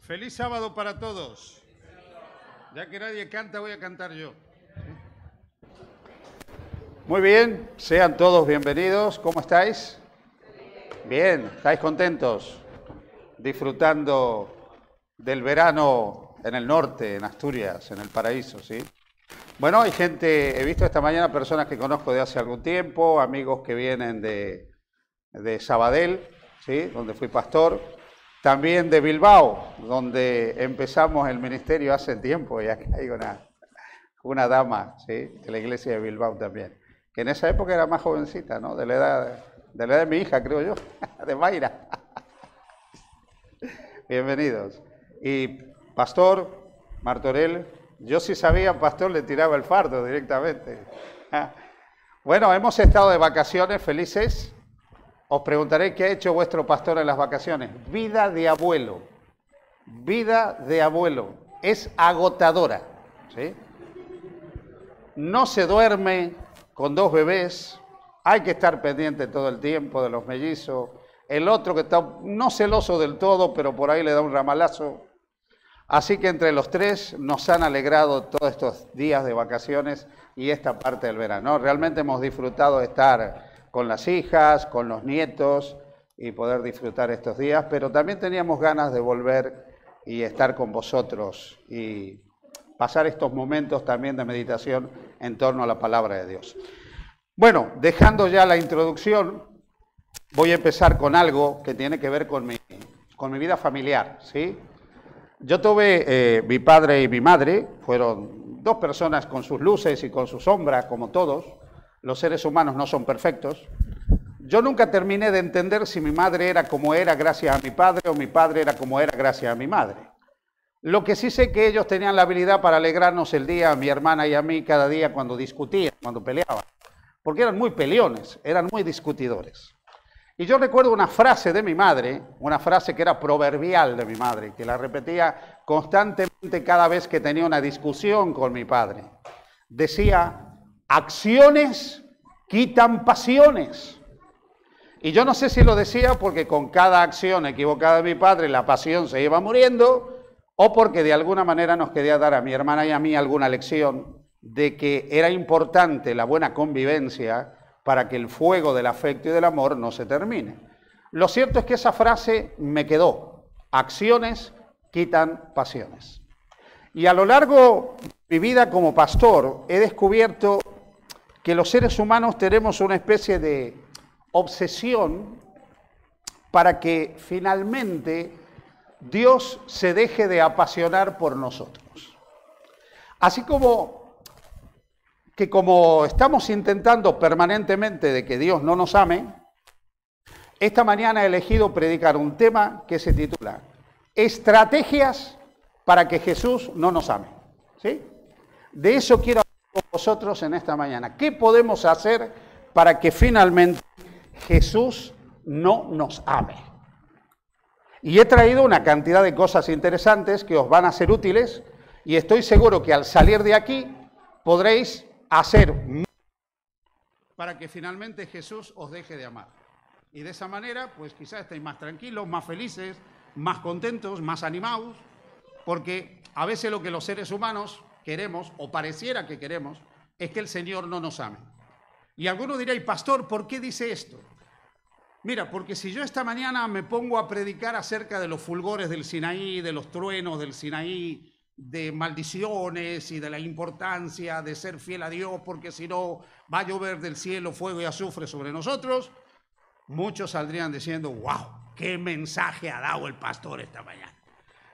Feliz sábado para todos. Ya que nadie canta, voy a cantar yo. Muy bien, sean todos bienvenidos. ¿Cómo estáis? Bien, ¿estáis contentos? Disfrutando del verano en el norte, en Asturias, en el paraíso, ¿sí? Bueno, hay gente, he visto esta mañana personas que conozco de hace algún tiempo, amigos que vienen de Sabadell, ¿sí? Donde fui pastor. También de Bilbao, donde empezamos el ministerio hace tiempo, ya que hay una dama, ¿sí? De la iglesia de Bilbao también, que en esa época era más jovencita, ¿no? De la edad de mi hija, creo yo, de Mayra. Bienvenidos. Y Pastor Martorell, yo sí sabía, Pastor, le tiraba el fardo directamente. Bueno, hemos estado de vacaciones felices. Os preguntaré qué ha hecho vuestro pastor en las vacaciones. Vida de abuelo. Vida de abuelo. Es agotadora, ¿sí? No se duerme con 2 bebés. Hay que estar pendiente todo el tiempo de los mellizos. El otro que está no celoso del todo, pero por ahí le da un ramalazo. Así que entre los 3 nos han alegrado todos estos días de vacaciones y esta parte del verano. Realmente hemos disfrutado de estar con las hijas, con los nietos y poder disfrutar estos días, pero también teníamos ganas de volver y estar con vosotros y pasar estos momentos también de meditación en torno a la palabra de Dios. Bueno, dejando ya la introducción, voy a empezar con algo que tiene que ver con mi vida familiar, ¿sí? Yo tuve mi padre y mi madre, fueron 2 personas con sus luces y con sus sombras, como todos. Los seres humanos no son perfectos. Yo nunca terminé de entender si mi madre era como era gracias a mi padre o mi padre era como era gracias a mi madre. Lo que sí sé que ellos tenían la habilidad para alegrarnos el día, a mi hermana y a mí, cada día cuando discutían, cuando peleaban. Porque eran muy peleones, eran muy discutidores. Y yo recuerdo una frase de mi madre, una frase que era proverbial de mi madre, que la repetía constantemente cada vez que tenía una discusión con mi padre. Decía: acciones quitan pasiones. Y yo no sé si lo decía porque con cada acción equivocada de mi padre la pasión se iba muriendo, o porque de alguna manera nos quería dar a mi hermana y a mí alguna lección de que era importante la buena convivencia para que el fuego del afecto y del amor no se termine. Lo cierto es que esa frase me quedó: acciones quitan pasiones. Y a lo largo de mi vida como pastor he descubierto que los seres humanos tenemos una especie de obsesión para que finalmente Dios se deje de apasionar por nosotros. Así como estamos intentando permanentemente de que Dios no nos ame, esta mañana he elegido predicar un tema que se titula Estrategias para que Jesús no nos ame, ¿sí? De eso quiero hablar con vosotros en esta mañana. ¿Qué podemos hacer para que finalmente Jesús no nos ame? Y he traído una cantidad de cosas interesantes que os van a ser útiles y estoy seguro que al salir de aquí podréis hacer para que finalmente Jesús os deje de amar. Y de esa manera, pues quizás estéis más tranquilos, más felices, más contentos, más animados, porque a veces lo que los seres humanos queremos, o pareciera que queremos, es que el Señor no nos ame. Y alguno diréis: pastor, ¿por qué dice esto? Mira, porque si yo esta mañana me pongo a predicar acerca de los fulgores del Sinaí, de los truenos del Sinaí, de maldiciones y de la importancia de ser fiel a Dios, porque si no va a llover del cielo fuego y azufre sobre nosotros, muchos saldrían diciendo: wow, qué mensaje ha dado el pastor esta mañana.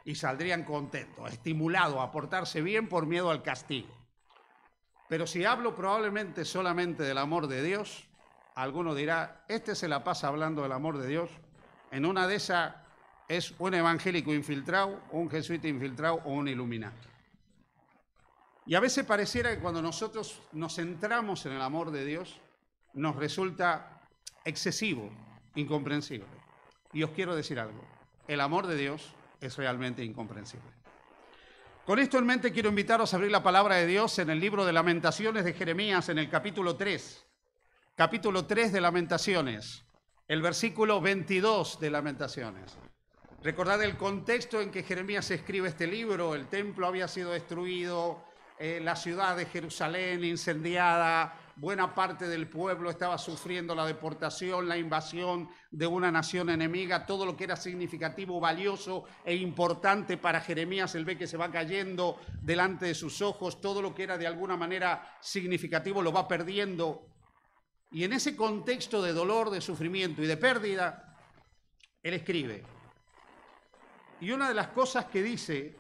Y saldrían contentos, estimulados a portarse bien por miedo al castigo. Pero si hablo probablemente solamente del amor de Dios, alguno dirá: este se la pasa hablando del amor de Dios. En una de esas es un evangélico infiltrado, un jesuita infiltrado o un iluminado. Y a veces pareciera que cuando nosotros nos centramos en el amor de Dios, nos resulta excesivo, incomprensible. Y os quiero decir algo: el amor de Dios es realmente incomprensible. Con esto en mente quiero invitaros a abrir la palabra de Dios en el libro de Lamentaciones de Jeremías, en el capítulo 3. Capítulo 3 de Lamentaciones, el versículo 22 de Lamentaciones. Recordad el contexto en que Jeremías escribe este libro. El templo había sido destruido, la ciudad de Jerusalén incendiada, buena parte del pueblo estaba sufriendo la deportación, la invasión de una nación enemiga. Todo lo que era significativo, valioso e importante para Jeremías, él ve que se va cayendo delante de sus ojos. Todo lo que era de alguna manera significativo lo va perdiendo. Y en ese contexto de dolor, de sufrimiento y de pérdida, él escribe. Y una de las cosas que dice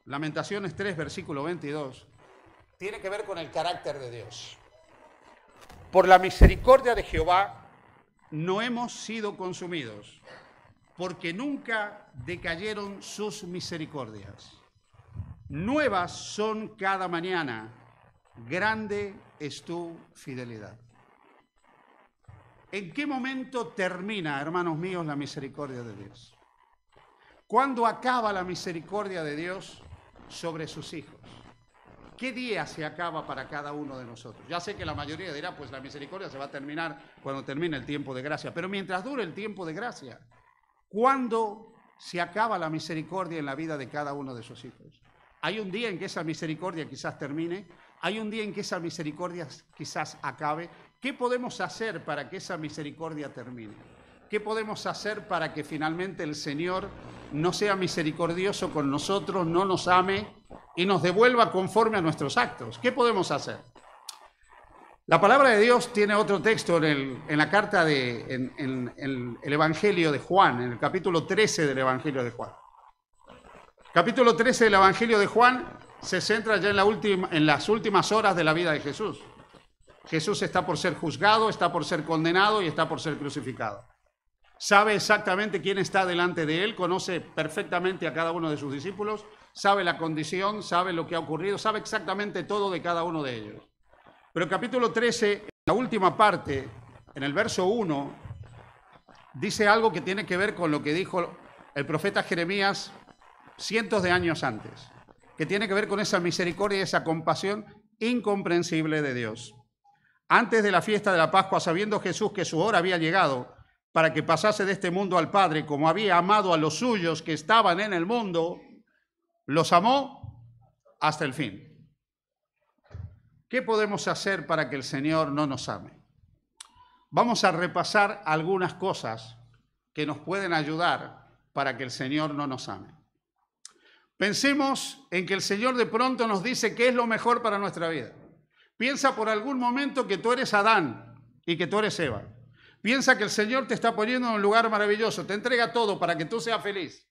Lamentaciones 3, versículo 22, tiene que ver con el carácter de Dios. Por la misericordia de Jehová no hemos sido consumidos, porque nunca decayeron sus misericordias. Nuevas son cada mañana, grande es tu fidelidad. ¿En qué momento termina, hermanos míos, la misericordia de Dios? ¿Cuándo acaba la misericordia de Dios sobre sus hijos? ¿Qué día se acaba para cada uno de nosotros? Ya sé que la mayoría dirá, pues la misericordia se va a terminar cuando termine el tiempo de gracia. Pero mientras dure el tiempo de gracia, ¿cuándo se acaba la misericordia en la vida de cada uno de sus hijos? Hay un día en que esa misericordia quizás termine, hay un día en que esa misericordia quizás acabe. ¿Qué podemos hacer para que esa misericordia termine? ¿Qué podemos hacer para que finalmente el Señor no sea misericordioso con nosotros, no nos ame y nos devuelva conforme a nuestros actos? ¿Qué podemos hacer? La palabra de Dios tiene otro texto en la carta en el Evangelio de Juan, en el capítulo 13 del Evangelio de Juan. Capítulo 13 del Evangelio de Juan se centra ya en las últimas horas de la vida de Jesús. Jesús está por ser juzgado, está por ser condenado y está por ser crucificado. Sabe exactamente quién está delante de él, conoce perfectamente a cada uno de sus discípulos, sabe la condición, sabe lo que ha ocurrido, sabe exactamente todo de cada uno de ellos. Pero el capítulo 13, en la última parte, en el verso 1, dice algo que tiene que ver con lo que dijo el profeta Jeremías cientos de años antes, que tiene que ver con esa misericordia y esa compasión incomprensible de Dios. Antes de la fiesta de la Pascua, sabiendo Jesús que su hora había llegado para que pasase de este mundo al Padre, como había amado a los suyos que estaban en el mundo, los amó hasta el fin. ¿Qué podemos hacer para que el Señor no nos ame? Vamos a repasar algunas cosas que nos pueden ayudar para que el Señor no nos ame. Pensemos en que el Señor de pronto nos dice qué es lo mejor para nuestra vida. Piensa por algún momento que tú eres Adán y que tú eres Eva. Piensa que el Señor te está poniendo en un lugar maravilloso, te entrega todo para que tú seas feliz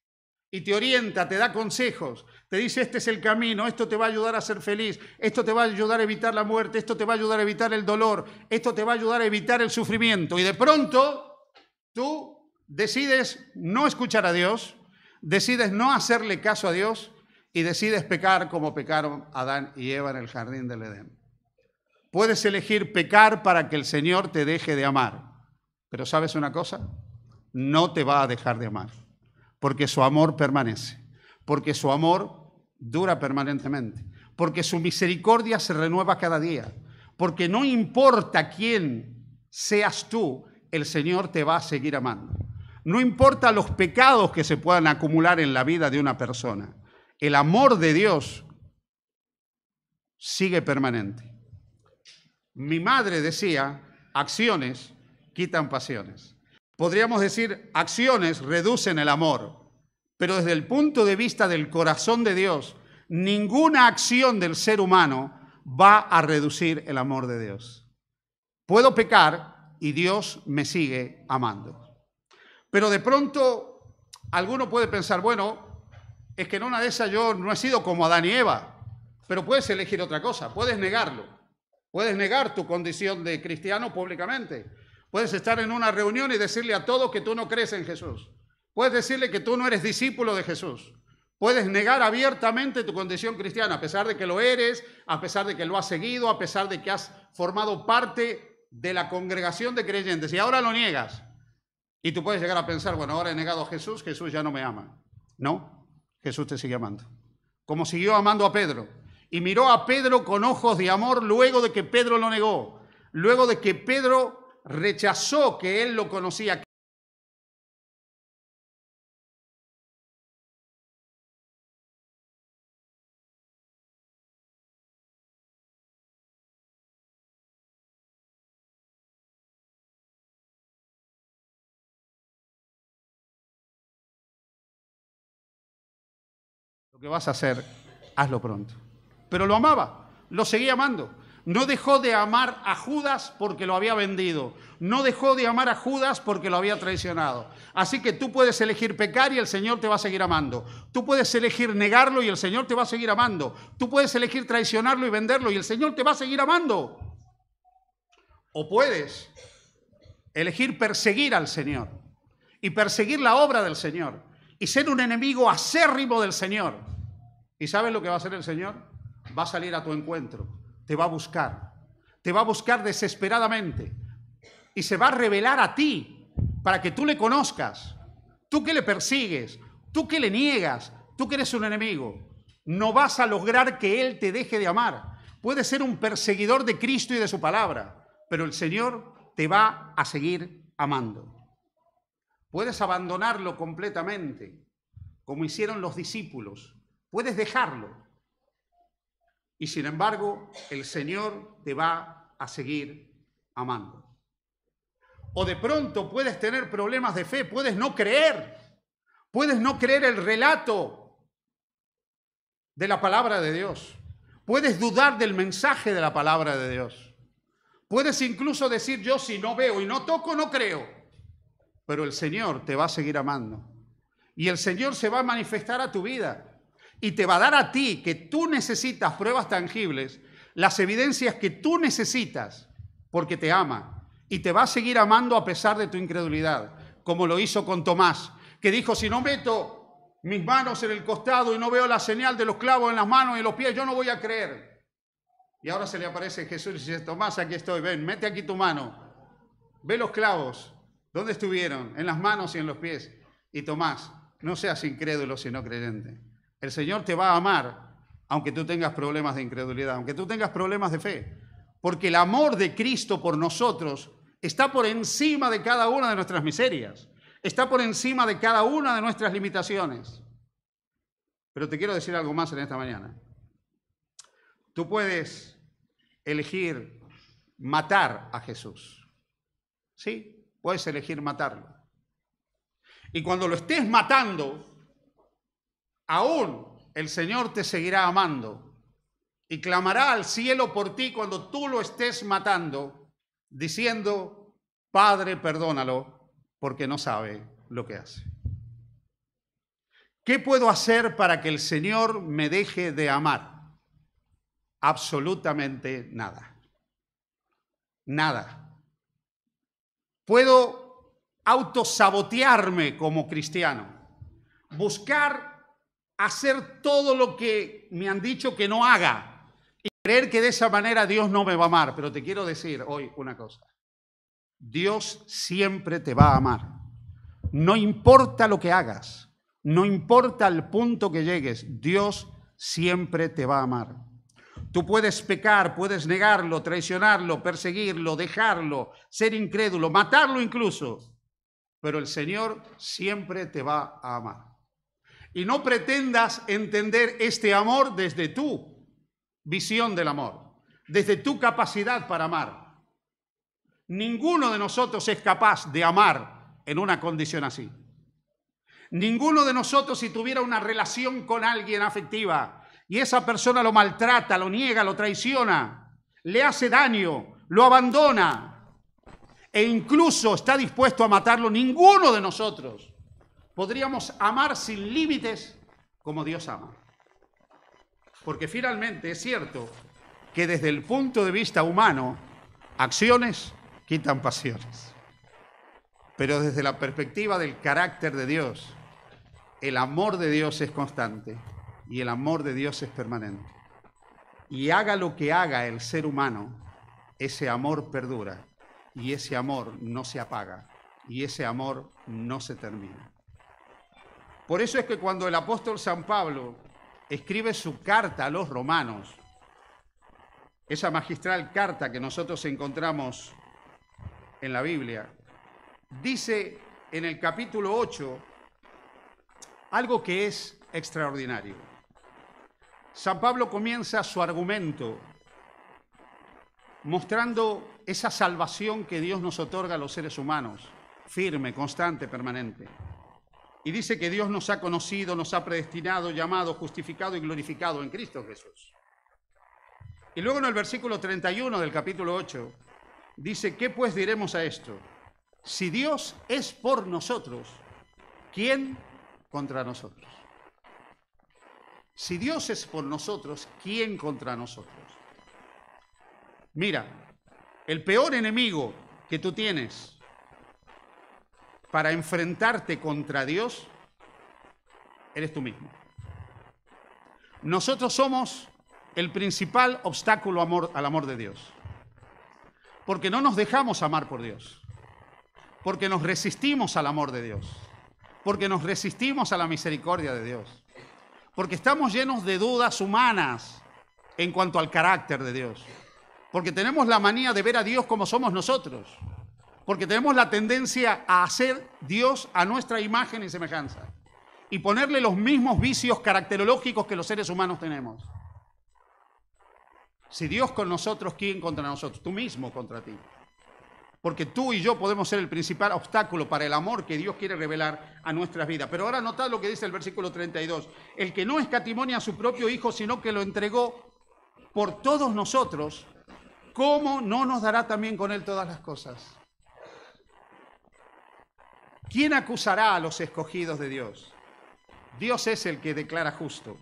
y te orienta, te da consejos, te dice este es el camino, esto te va a ayudar a ser feliz, esto te va a ayudar a evitar la muerte, esto te va a ayudar a evitar el dolor, esto te va a ayudar a evitar el sufrimiento. Y de pronto tú decides no escuchar a Dios, decides no hacerle caso a Dios y decides pecar como pecaron Adán y Eva en el jardín del Edén. Puedes elegir pecar para que el Señor te deje de amar. Pero ¿sabes una cosa? No te va a dejar de amar, porque su amor permanece, porque su amor dura permanentemente, porque su misericordia se renueva cada día, porque no importa quién seas tú, el Señor te va a seguir amando. No importa los pecados que se puedan acumular en la vida de una persona, el amor de Dios sigue permanente. Mi madre decía, acciones quitan pasiones. Podríamos decir, acciones reducen el amor, pero desde el punto de vista del corazón de Dios, ninguna acción del ser humano va a reducir el amor de Dios. Puedo pecar y Dios me sigue amando. Pero de pronto, alguno puede pensar, bueno, es que en una de esas yo no he sido como Adán y Eva, pero puedes elegir otra cosa, puedes negarlo, puedes negar tu condición de cristiano públicamente. Puedes estar en una reunión y decirle a todos que tú no crees en Jesús. Puedes decirle que tú no eres discípulo de Jesús. Puedes negar abiertamente tu condición cristiana, a pesar de que lo eres, a pesar de que lo has seguido, a pesar de que has formado parte de la congregación de creyentes. Y ahora lo niegas. Y tú puedes llegar a pensar, bueno, ahora he negado a Jesús, Jesús ya no me ama. No, Jesús te sigue amando. Como siguió amando a Pedro. Y miró a Pedro con ojos de amor luego de que Pedro lo negó. Luego de que Pedro rechazó que él lo conocía, Lo que vas a hacer, hazlo pronto. Pero lo amaba, lo seguía amando. No dejó de amar a Judas porque lo había vendido. No dejó de amar a Judas porque lo había traicionado. Así que tú puedes elegir pecar y el Señor te va a seguir amando. Tú puedes elegir negarlo y el Señor te va a seguir amando. Tú puedes elegir traicionarlo y venderlo y el Señor te va a seguir amando. O puedes elegir perseguir al Señor y perseguir la obra del Señor y ser un enemigo acérrimo del Señor. ¿Y sabes lo que va a hacer el Señor? Va a salir a tu encuentro. Te va a buscar desesperadamente y se va a revelar a ti para que tú le conozcas, tú que le persigues, tú que le niegas, tú que eres un enemigo. No vas a lograr que Él te deje de amar. Puedes ser un perseguidor de Cristo y de su palabra, pero el Señor te va a seguir amando. Puedes abandonarlo completamente, como hicieron los discípulos. Puedes dejarlo. Y sin embargo, el Señor te va a seguir amando. O de pronto puedes tener problemas de fe, puedes no creer el relato de la palabra de Dios. Puedes dudar del mensaje de la palabra de Dios. Puedes incluso decir, yo si no veo y no toco, no creo. Pero el Señor te va a seguir amando. Y el Señor se va a manifestar a tu vida. Y te va a dar a ti, que tú necesitas pruebas tangibles, las evidencias que tú necesitas, porque te ama. Y te va a seguir amando a pesar de tu incredulidad, como lo hizo con Tomás, que dijo, si no meto mis manos en el costado y no veo la señal de los clavos en las manos y en los pies, yo no voy a creer. Y ahora se le aparece Jesús y dice, Tomás, aquí estoy, ven, mete aquí tu mano. Ve los clavos, ¿dónde estuvieron? En las manos y en los pies. Y Tomás, no seas incrédulo sino creyente. El Señor te va a amar, aunque tú tengas problemas de incredulidad, aunque tú tengas problemas de fe. Porque el amor de Cristo por nosotros está por encima de cada una de nuestras miserias. Está por encima de cada una de nuestras limitaciones. Pero te quiero decir algo más en esta mañana. Tú puedes elegir matar a Jesús. ¿Sí? Puedes elegir matarlo. Y cuando lo estés matando, aún el Señor te seguirá amando y clamará al cielo por ti cuando tú lo estés matando, diciendo, Padre, perdónalo, porque no sabe lo que hace. ¿Qué puedo hacer para que el Señor me deje de amar? Absolutamente nada. Nada. Puedo autosabotearme como cristiano, buscar hacer todo lo que me han dicho que no haga y creer que de esa manera Dios no me va a amar. Pero te quiero decir hoy una cosa. Dios siempre te va a amar. No importa lo que hagas, no importa el punto que llegues, Dios siempre te va a amar. Tú puedes pecar, puedes negarlo, traicionarlo, perseguirlo, dejarlo, ser incrédulo, matarlo incluso, pero el Señor siempre te va a amar. Y no pretendas entender este amor desde tu visión del amor, desde tu capacidad para amar. Ninguno de nosotros es capaz de amar en una condición así. Ninguno de nosotros, si tuviera una relación con alguien afectiva y esa persona lo maltrata, lo niega, lo traiciona, le hace daño, lo abandona e incluso está dispuesto a matarlo, ninguno de nosotros podríamos amar sin límites como Dios ama. Porque finalmente es cierto que desde el punto de vista humano, acciones quitan pasiones. Pero desde la perspectiva del carácter de Dios, el amor de Dios es constante y el amor de Dios es permanente. Y haga lo que haga el ser humano, ese amor perdura y ese amor no se apaga y ese amor no se termina. Por eso es que cuando el apóstol San Pablo escribe su carta a los romanos, esa magistral carta que nosotros encontramos en la Biblia, dice en el capítulo 8 algo que es extraordinario. San Pablo comienza su argumento mostrando esa salvación que Dios nos otorga a los seres humanos, firme, constante, permanente. Y dice que Dios nos ha conocido, nos ha predestinado, llamado, justificado y glorificado en Cristo Jesús. Y luego en el versículo 31 del capítulo 8, dice, ¿qué pues diremos a esto? Si Dios es por nosotros, ¿quién contra nosotros? Si Dios es por nosotros, ¿quién contra nosotros? Mira, el peor enemigo que tú tienes para enfrentarte contra Dios, eres tú mismo. Nosotros somos el principal obstáculo al amor de Dios. Porque no nos dejamos amar por Dios. Porque nos resistimos al amor de Dios. Porque nos resistimos a la misericordia de Dios. Porque estamos llenos de dudas humanas en cuanto al carácter de Dios. Porque tenemos la manía de ver a Dios como somos nosotros. Porque tenemos la tendencia a hacer Dios a nuestra imagen y semejanza. Y ponerle los mismos vicios caracterológicos que los seres humanos tenemos. Si Dios con nosotros, ¿quién contra nosotros? Tú mismo contra ti. Porque tú y yo podemos ser el principal obstáculo para el amor que Dios quiere revelar a nuestras vidas. Pero ahora notad lo que dice el versículo 32. El que no escatimonia a su propio Hijo, sino que lo entregó por todos nosotros, ¿cómo no nos dará también con Él todas las cosas? ¿Quién acusará a los escogidos de Dios? Dios es el que declara justo.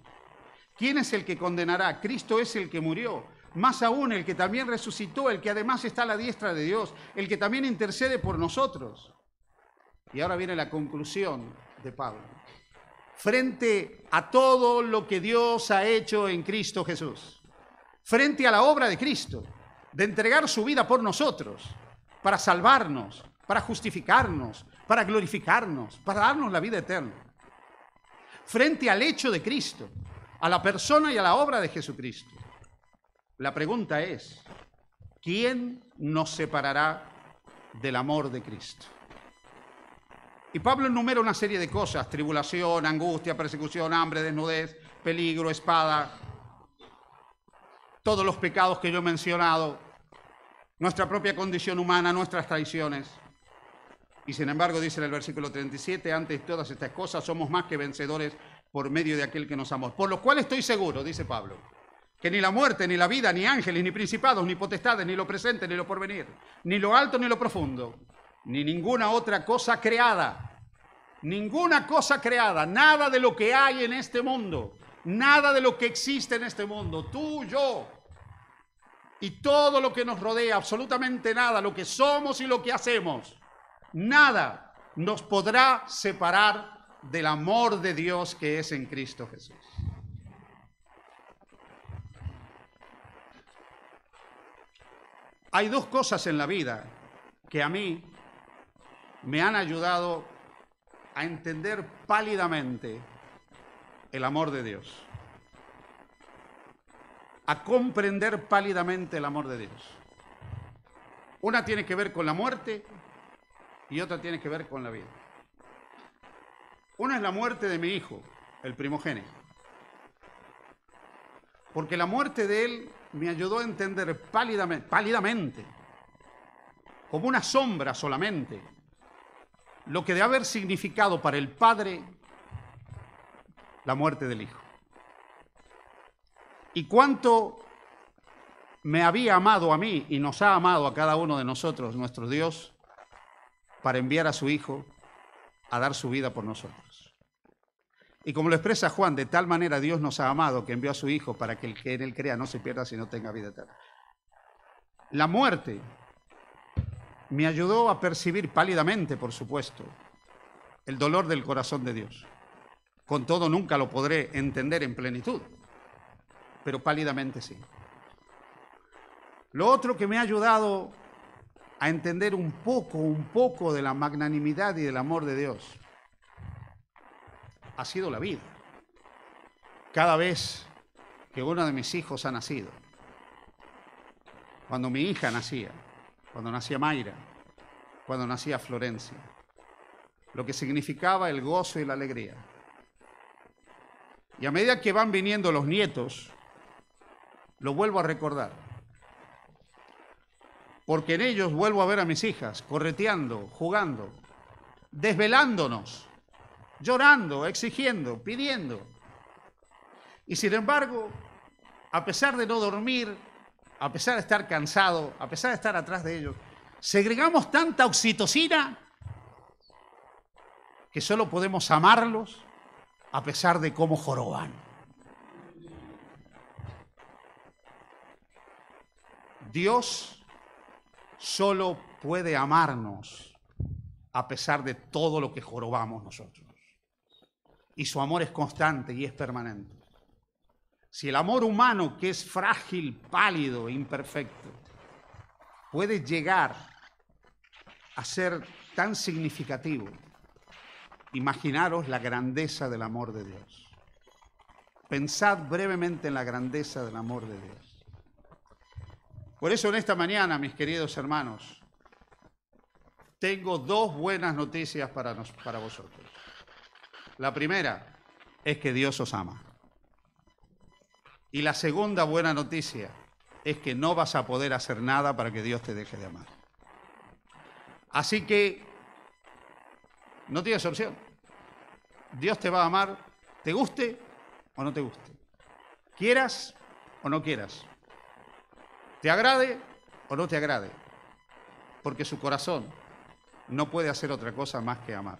¿Quién es el que condenará? Cristo es el que murió. Más aún, el que también resucitó, el que además está a la diestra de Dios, el que también intercede por nosotros. Y ahora viene la conclusión de Pablo. Frente a todo lo que Dios ha hecho en Cristo Jesús, frente a la obra de Cristo, de entregar su vida por nosotros, para salvarnos, para justificarnos, para glorificarnos, para darnos la vida eterna. Frente al hecho de Cristo, a la persona y a la obra de Jesucristo. La pregunta es, ¿quién nos separará del amor de Cristo? Y Pablo enumera una serie de cosas, tribulación, angustia, persecución, hambre, desnudez, peligro, espada, todos los pecados que yo he mencionado, nuestra propia condición humana, nuestras traiciones. Y sin embargo, dice en el versículo 37, antes de todas estas cosas somos más que vencedores por medio de aquel que nos amó. Por lo cual estoy seguro, dice Pablo, que ni la muerte, ni la vida, ni ángeles, ni principados, ni potestades, ni lo presente, ni lo porvenir, ni lo alto, ni lo profundo, ni ninguna otra cosa creada, nada de lo que hay en este mundo, nada de lo que existe en este mundo, tú, yo, y todo lo que nos rodea, absolutamente nada, lo que somos y lo que hacemos, nada nos podrá separar del amor de Dios que es en Cristo Jesús. Hay dos cosas en la vida que a mí me han ayudado a entender pálidamente el amor de Dios, a comprender pálidamente el amor de Dios. Una tiene que ver con la muerte y otra tiene que ver con la vida. Una es la muerte de mi hijo, el primogénito. Porque la muerte de él me ayudó a entender pálidamente, como una sombra solamente, lo que debe haber significado para el padre la muerte del hijo. Y cuánto me había amado a mí y nos ha amado a cada uno de nosotros, nuestro Dios, para enviar a su Hijo a dar su vida por nosotros. Y como lo expresa Juan, de tal manera Dios nos ha amado que envió a su Hijo para que el que en él crea no se pierda, sino tenga vida eterna. La muerte me ayudó a percibir pálidamente, por supuesto, el dolor del corazón de Dios. Con todo, nunca lo podré entender en plenitud, pero pálidamente sí. Lo otro que me ha ayudado a entender un poco de la magnanimidad y del amor de Dios ha sido la vida. Cada vez que uno de mis hijos ha nacido, cuando mi hija nacía, cuando nacía Mayra, cuando nacía Florencia, lo que significaba el gozo y la alegría. Y a medida que van viniendo los nietos, lo vuelvo a recordar. Porque en ellos vuelvo a ver a mis hijas correteando, jugando, desvelándonos llorando, exigiendo, pidiendo. Y sin embargo, a pesar de no dormir, a pesar de estar cansado, a pesar de estar atrás de ellos, segregamos tanta oxitocina que solo podemos amarlos a pesar de cómo joroban. Dios solo puede amarnos a pesar de todo lo que jorobamos nosotros. Y su amor es constante y es permanente. Si el amor humano, que es frágil, pálido, imperfecto, puede llegar a ser tan significativo, imaginaros la grandeza del amor de Dios. Pensad brevemente en la grandeza del amor de Dios. Por eso en esta mañana, mis queridos hermanos, tengo dos buenas noticias para vosotros. La primera es que Dios os ama. Y la segunda buena noticia es que no vas a poder hacer nada para que Dios te deje de amar. Así que no tienes opción. Dios te va a amar, te guste o no te guste. Quieras o no quieras. Te agrade o no te agrade. Porque su corazón no puede hacer otra cosa más que amar.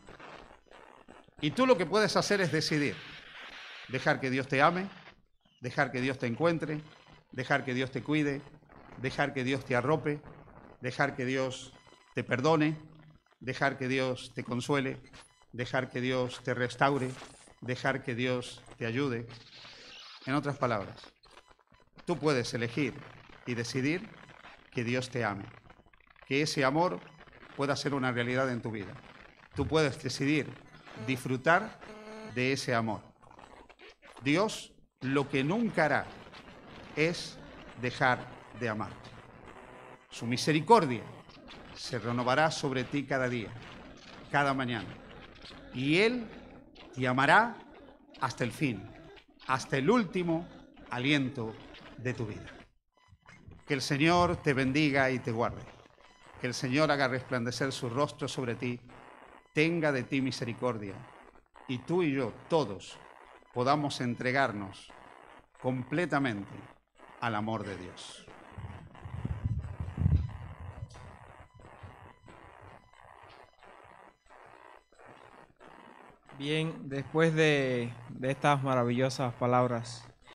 Y tú lo que puedes hacer es decidir. Dejar que Dios te ame, dejar que Dios te encuentre, dejar que Dios te cuide, dejar que Dios te arrope, dejar que Dios te perdone, dejar que Dios te consuele, dejar que Dios te restaure, dejar que Dios te ayude. En otras palabras, tú puedes elegir y decidir que Dios te ame, que ese amor pueda ser una realidad en tu vida. Tú puedes decidir disfrutar de ese amor. Dios lo que nunca hará es dejar de amarte. Su misericordia se renovará sobre ti cada día, cada mañana. Y Él te amará hasta el fin, hasta el último aliento de tu vida. Que el Señor te bendiga y te guarde. Que el Señor haga resplandecer su rostro sobre ti, tenga de ti misericordia, y tú y yo, todos, podamos entregarnos completamente al amor de Dios. Bien, después de estas maravillosas palabras